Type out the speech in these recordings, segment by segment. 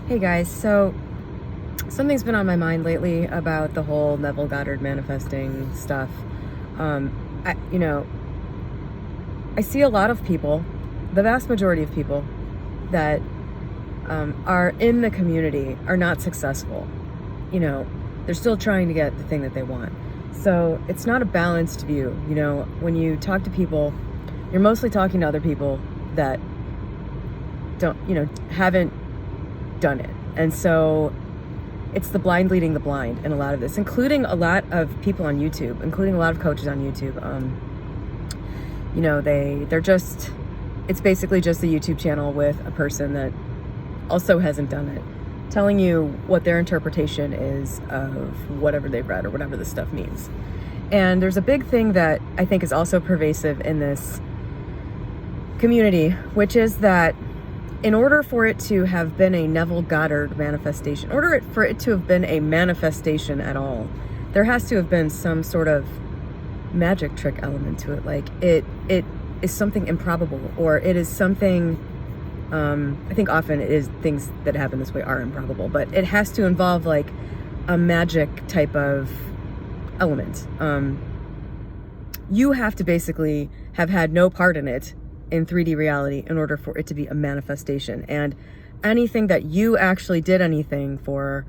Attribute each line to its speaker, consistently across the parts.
Speaker 1: Hey guys, so something's been on my mind lately about the whole Neville Goddard manifesting stuff. I see a lot of people, the vast majority of people that are in the community are not successful. They're still trying to get the thing that they want. So it's not a balanced view. When you talk to people, you're mostly talking to other people that haven't done it. And so it's the blind leading the blind in a lot of this, including a lot of people on YouTube, including a lot of coaches on YouTube. It's basically just a YouTube channel with a person that also hasn't done it, telling you what their interpretation is of whatever they've read or whatever this stuff means. And there's a big thing that I think is also pervasive in this community, which is that in order for it to have been a Neville Goddard manifestation, for it to have been a manifestation at all, there has to have been some sort of magic trick element to it. Like it is something improbable, or it is something, I think often it is things that happen this way are improbable, but it has to involve like a magic type of element. You have to basically have had no part in it in 3D reality in order for it to be a manifestation. And anything that you actually did anything for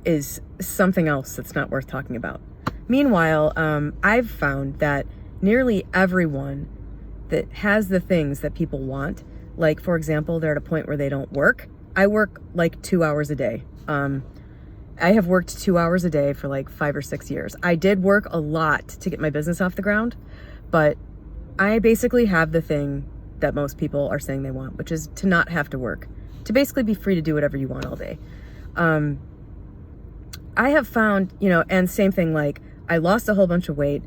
Speaker 1: is something else that's not worth talking about. Meanwhile, I've found that nearly everyone that has the things that people want, like for example, they're at a point where they don't work. I work like 2 hours a day. I have worked 2 hours a day for like 5 or 6 years. I did work a lot to get my business off the ground, but I basically have the thing that most people are saying they want, which is to not have to work, to basically be free to do whatever you want all day. I have found, and same thing, like I lost a whole bunch of weight,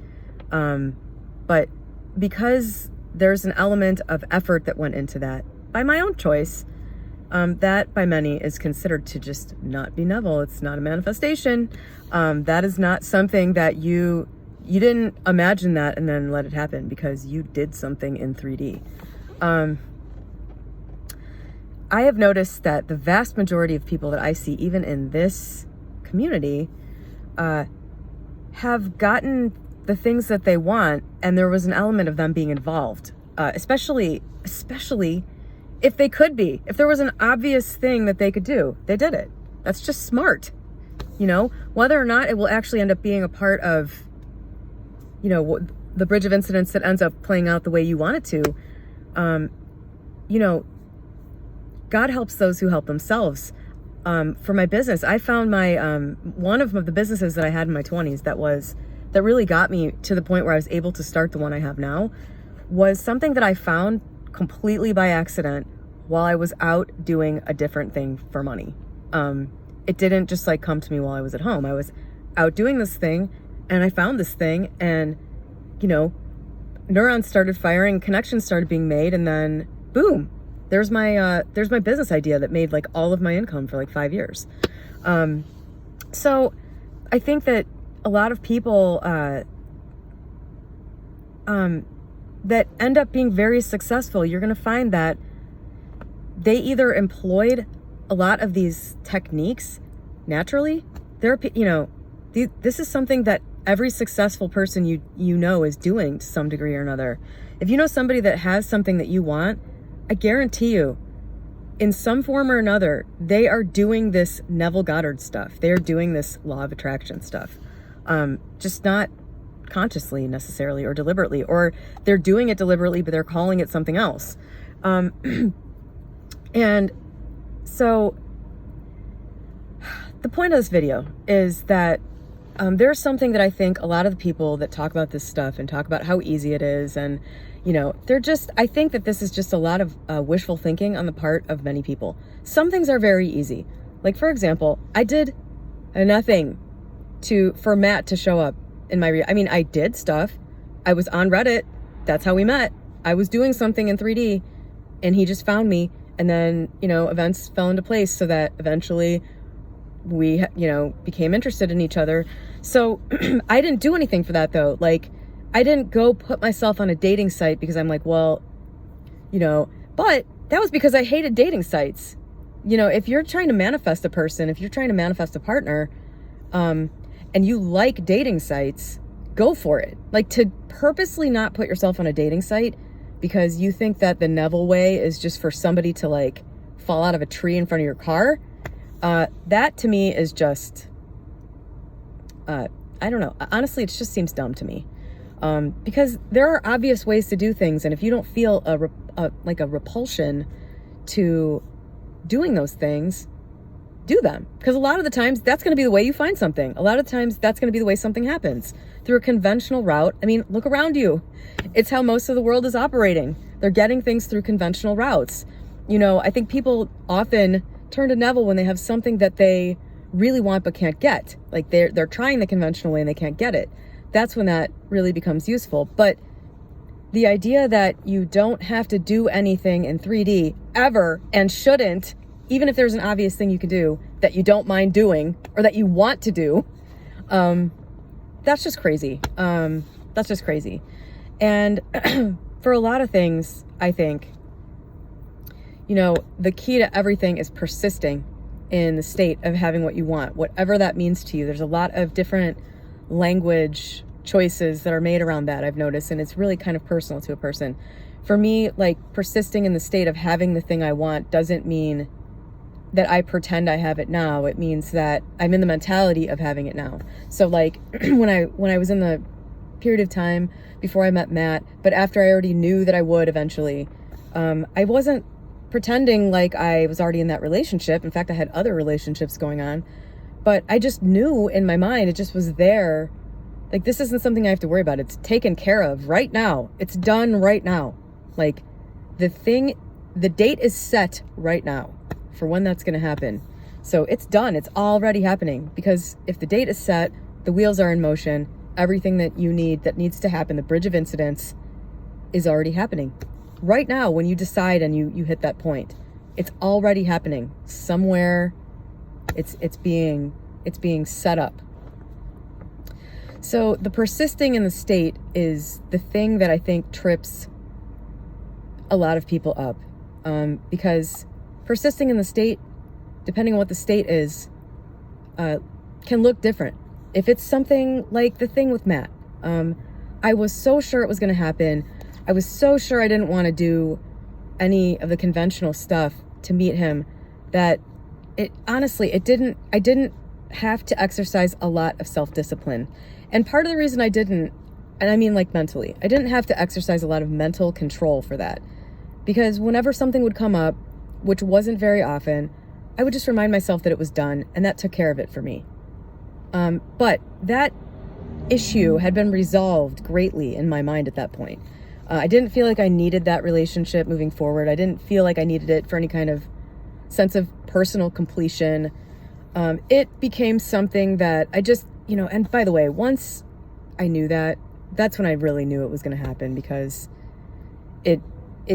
Speaker 1: but because there's an element of effort that went into that by my own choice, that by many is considered to just not be Neville. It's not a manifestation. That is not something that you didn't imagine that and then let it happen because you did something in 3D. I have noticed that the vast majority of people that I see, even in this community, have gotten the things that they want, and there was an element of them being involved, especially if they could be. If there was an obvious thing that they could do, they did it. That's just smart. Whether or not it will actually end up being a part of the bridge of incidents that ends up playing out the way you want it to, God helps those who help themselves. For my business, I found my one of the businesses that I had in my 20s that really got me to the point where I was able to start the one I have now was something that I found completely by accident while I was out doing a different thing for money. It didn't just like come to me while I was at home. I was out doing this thing and I found this thing, and neurons started firing, connections started being made, and then boom, there's my business idea that made like all of my income for like 5 years. So I think that a lot of people that end up being very successful, you're going to find that they either employed a lot of these techniques naturally. This is something that every successful person you know is doing to some degree or another. If you know somebody that has something that you want, I guarantee you, in some form or another, they are doing this Neville Goddard stuff. They are doing this law of attraction stuff. Just not consciously necessarily or deliberately, or they're doing it deliberately, but they're calling it something else. And so the point of this video is that there's something that I think a lot of the people that talk about this stuff and talk about how easy it is, and I think that this is just a lot of wishful thinking on the part of many people. Some things are very easy. Like for example, I did nothing for Matt to show up in my I did stuff. I was on Reddit. That's how we met. I was doing something in 3D and he just found me, and then events fell into place so that eventually we became interested in each other. So I didn't do anything for that though. Like I didn't go put myself on a dating site because I'm like, well, but that was because I hated dating sites. if you're trying to manifest a person, if you're trying to manifest a partner, and you like dating sites, go for it. Like, to purposely not put yourself on a dating site because you think that the Neville way is just for somebody to like fall out of a tree in front of your car. That to me is just, I don't know. Honestly, it just seems dumb to me. Because there are obvious ways to do things. And if you don't feel like a repulsion to doing those things, do them. Because a lot of the times that's going to be the way you find something. A lot of times that's going to be the way something happens. Through a conventional route. I mean, look around you. It's how most of the world is operating. They're getting things through conventional routes. I think people often turn to Neville when they have something that they really want but can't get. Like they're trying the conventional way and they can't get it. That's when that really becomes useful. But the idea that you don't have to do anything in 3D ever and shouldn't, even if there's an obvious thing you can do that you don't mind doing or that you want to do, that's just crazy. That's just crazy. And for a lot of things, I think, the key to everything is persisting in the state of having what you want, whatever that means to you. There's a lot of different language choices that are made around that, I've noticed, and it's really kind of personal to a person. For me, like, persisting in the state of having the thing I want doesn't mean that I pretend I have it now. It means that I'm in the mentality of having it now. So like when I was in the period of time before I met Matt, but after I already knew that I would eventually, I wasn't pretending like I was already in that relationship. In fact, I had other relationships going on, but I just knew in my mind, it just was there. Like, this isn't something I have to worry about. It's taken care of right now. It's done right now. Like, the date is set right now for when that's going to happen. So it's done. It's already happening, because if the date is set, the wheels are in motion, everything that you need that needs to happen, the bridge of incidents, is already happening right now. When you decide and you hit that point, it's already happening somewhere. It's being set up. So the persisting in the state is the thing that I think trips a lot of people up, because persisting in the state, depending on what the state is, can look different. If it's something like the thing with Matt, I was so sure it was going to happen. I was so sure I didn't want to do any of the conventional stuff to meet him, that I didn't have to exercise a lot of self-discipline. And part of the reason I didn't, and I mean like mentally, I didn't have to exercise a lot of mental control for that, because whenever something would come up, which wasn't very often, I would just remind myself that it was done, and that took care of it for me. But that issue had been resolved greatly in my mind at that point. I didn't feel like I needed that relationship moving forward. I didn't feel like I needed it for any kind of sense of personal completion. It became something that I just, and by the way, once I knew that, that's when I really knew it was going to happen, because it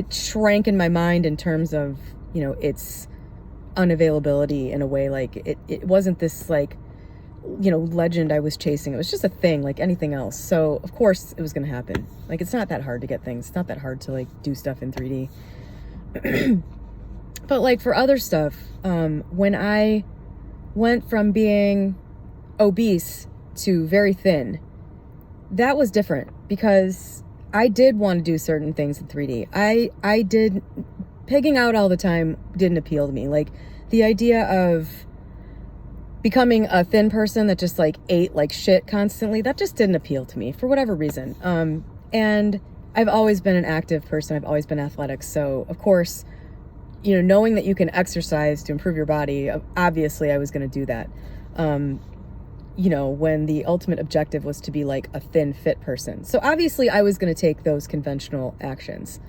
Speaker 1: shrank in my mind in terms of, its unavailability in a way. Like it wasn't this like, legend I was chasing. It was just a thing like anything else. So of course it was going to happen. Like, it's not that hard to get things. It's not that hard to like do stuff in 3D. But like for other stuff, when I went from being obese to very thin, that was different, because I did want to do certain things in 3D. I did, pigging out all the time didn't appeal to me. Like, the idea of becoming a thin person that just like ate like shit constantly, that just didn't appeal to me for whatever reason. And I've always been an active person. I've always been athletic. So of course, knowing that you can exercise to improve your body, obviously I was going to do that. When the ultimate objective was to be like a thin, fit person. So obviously I was going to take those conventional actions.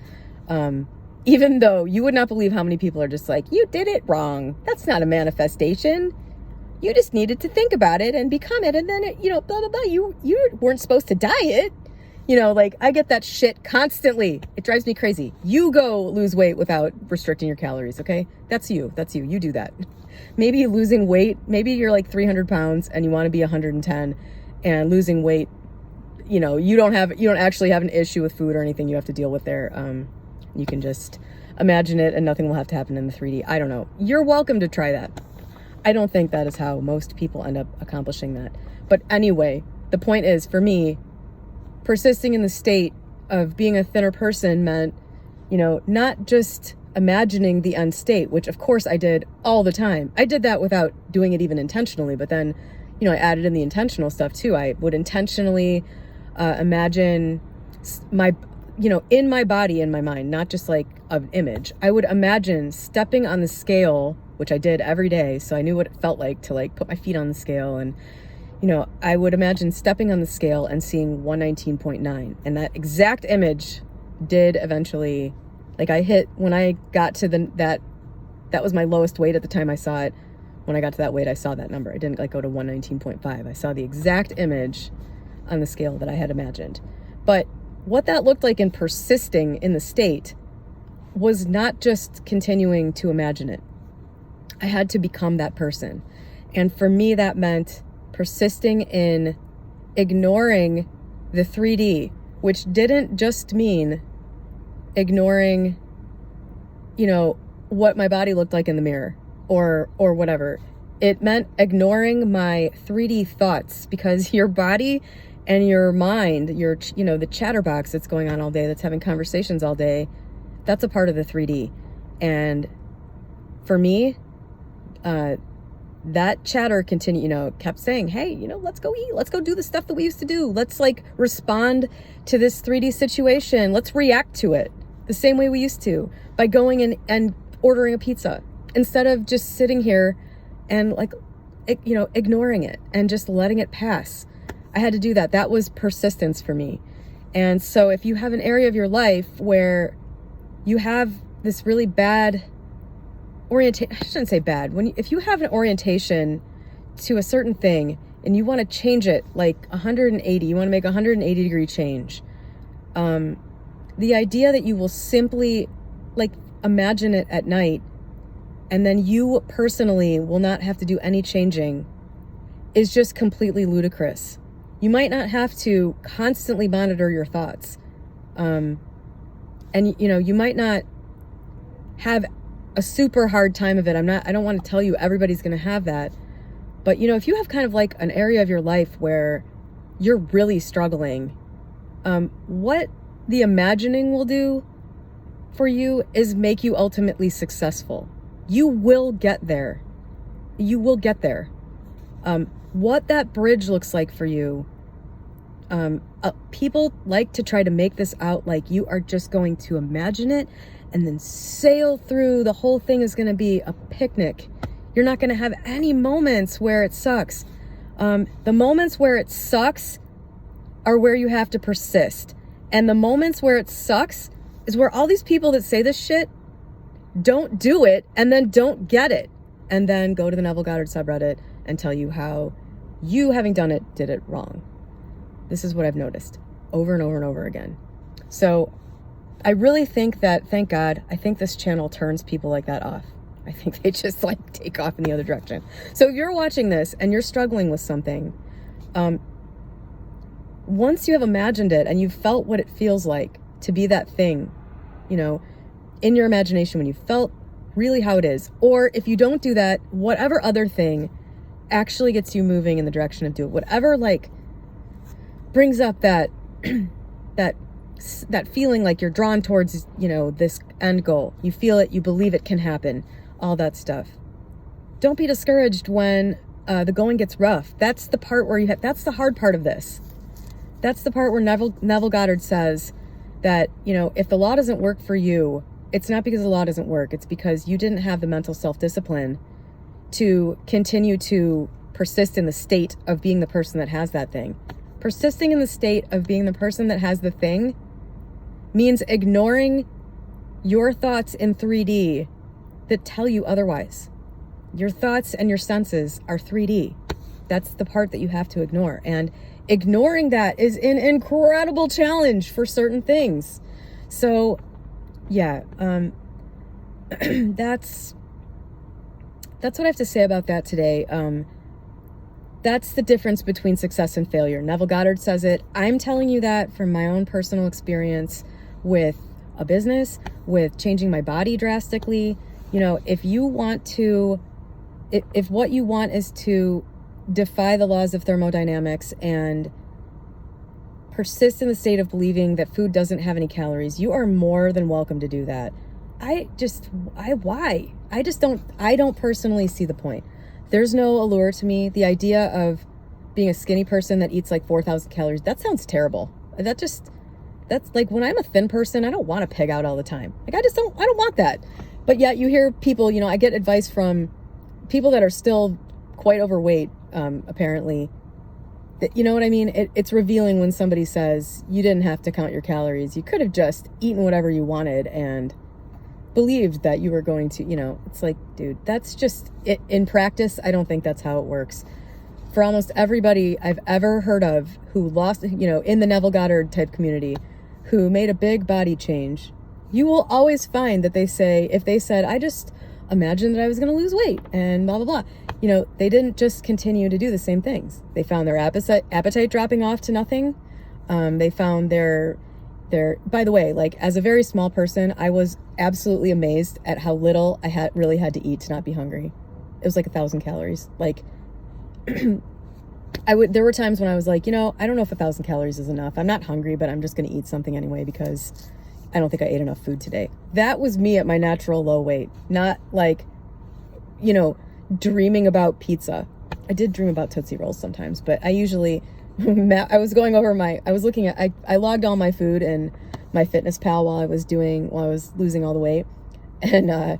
Speaker 1: Even though you would not believe how many people are just like, you did it wrong. That's not a manifestation. You just needed to think about it and become it. And then, blah, blah, blah. You weren't supposed to diet. Like, I get that shit constantly. It drives me crazy. You go lose weight without restricting your calories, okay? That's you. You do that. Maybe losing weight, maybe you're like 300 pounds and you want to be 110, and losing weight, you don't actually have an issue with food or anything you have to deal with there. You can just imagine it and nothing will have to happen in the 3D. I don't know. You're welcome to try that. I don't think that is how most people end up accomplishing that. But anyway, the point is, for me, persisting in the state of being a thinner person meant, not just imagining the end state, which of course I did all the time. I did that without doing it even intentionally, but then, I added in the intentional stuff too. I would intentionally imagine my, in my body, in my mind, not just like an image. I would imagine stepping on the scale, which I did every day. So I knew what it felt like to like put my feet on the scale. And, I would imagine stepping on the scale and seeing 119.9. And that exact image did eventually, like I hit, when I got to that was my lowest weight at the time I saw it. When I got to that weight, I saw that number. I didn't like go to 119.5. I saw the exact image on the scale that I had imagined. But what that looked like in persisting in the state was not just continuing to imagine it. I had to become that person. And for me, that meant persisting in ignoring the 3D, which didn't just mean ignoring, what my body looked like in the mirror or whatever. It meant ignoring my 3D thoughts, because your body and your mind, the chatterbox that's going on all day, that's having conversations all day, that's a part of the 3D. And for me, that chatter kept saying, hey, let's go eat. Let's go do the stuff that we used to do. Let's like respond to this 3D situation. Let's react to it the same way we used to, by going in and ordering a pizza instead of just sitting here and like, ignoring it and just letting it pass. I had to do that. That was persistence for me. And so if you have an area of your life where you have this really bad orientation, I shouldn't say bad, if you have an orientation to a certain thing and you want to change it like 180, you want to make a 180 degree change, the idea that you will simply like imagine it at night and then you personally will not have to do any changing is just completely ludicrous. You might not have to constantly monitor your thoughts. And you might not have a super hard time of it. I don't want to tell you everybody's going to have that. But, if you have kind of like an area of your life where you're really struggling, what the imagining will do for you is make you ultimately successful. You will get there. You will get there. What that bridge looks like for you, people like to try to make this out like you are just going to imagine it and then sail through. The whole thing is going to be a picnic. You're not going to have any moments where it sucks. The moments where it sucks are where you have to persist. And the moments where it sucks is where all these people that say this shit don't do it and then don't get it. And then go to the Neville Goddard subreddit and tell you how you, having done it, did it wrong. This is what I've noticed over and over and over again. So I really think that, thank God, I think this channel turns people like that off. I think they just like take off in the other direction. So if you're watching this and you're struggling with something, once you have imagined it and you've felt what it feels like to be that thing, in your imagination, when you felt really how it is, or if you don't do that, whatever other thing actually gets you moving in the direction of do it, whatever like brings up that that feeling like you're drawn towards, this end goal. You feel it, you believe it can happen, all that stuff. Don't be discouraged when the going gets rough. That's the part where that's the hard part of this. That's the part where Neville Goddard says that, if the law doesn't work for you, it's not because the law doesn't work. It's because you didn't have the mental self-discipline to continue to persist in the state of being the person that has that thing. Persisting in the state of being the person that has the thing means ignoring your thoughts in 3D that tell you otherwise. Your thoughts and your senses are 3D. That's the part that you have to ignore. And ignoring that is an incredible challenge for certain things. So, yeah, that's what I have to say about that today. That's the difference between success and failure. Neville Goddard says it. I'm telling you that from my own personal experience with a business, with changing my body drastically. You know, if what you want is to defy the laws of thermodynamics and persist in the state of believing that food doesn't have any calories, you are more than welcome to do that. Why? I don't personally see the point. There's no allure to me. The idea of being a skinny person that eats like 4,000 calories, that sounds terrible. That's like, when I'm a thin person, I don't want to pig out all the time. Like, I don't want that. But yet you hear people, you know, I get advice from people that are still quite overweight, apparently. You know what I mean? It's revealing when somebody says, you didn't have to count your calories. You could have just eaten whatever you wanted and believed that you were going to, you know, it's like, dude, that's just it. In practice, I don't think that's how it works. For almost everybody I've ever heard of who lost, you know, in the Neville Goddard type community, who made a big body change, you will always find that they say, if they said, I just imagined that I was going to lose weight and blah, blah, blah. You know, they didn't just continue to do the same things. They found their appetite dropping off to nothing. They found their, by the way, like, as a very small person, I was absolutely amazed at how little I really had to eat to not be hungry. It was like 1,000 calories. Like, there were times when I was like, you know, I don't know if 1,000 calories is enough. I'm not hungry, but I'm just going to eat something anyway because I don't think I ate enough food today. That was me at my natural low weight, not like, you know, dreaming about pizza. I did dream about Tootsie Rolls sometimes, but I usually, I was looking at, I logged all my food in my Fitness Pal while I was losing all the weight. And,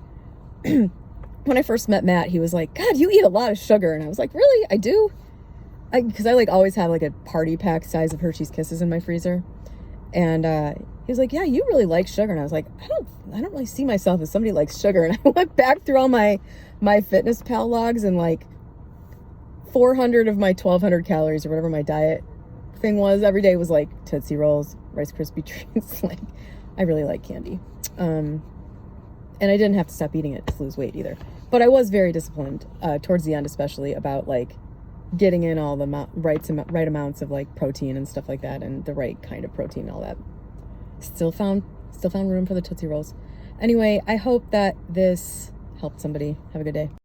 Speaker 1: when I first met Matt, he was like, God, you eat a lot of sugar. And I was like, really? I do? Because I like always have like a party pack size of Hershey's Kisses in my freezer. And he was like, yeah, you really like sugar. And I was like, I don't really see myself as somebody who likes sugar. And I went back through all my Fitness Pal logs, and like 400 of my 1,200 calories or whatever my diet thing was every day was like Tootsie Rolls, Rice Krispie treats. Like, I really like candy. And I didn't have to stop eating it to lose weight either. But I was very disciplined towards the end, especially about like getting in all the right amounts of like protein and stuff like that, and the right kind of protein and all that. Still found room for the Tootsie Rolls. Anyway, I hope that this helped somebody. Have a good day.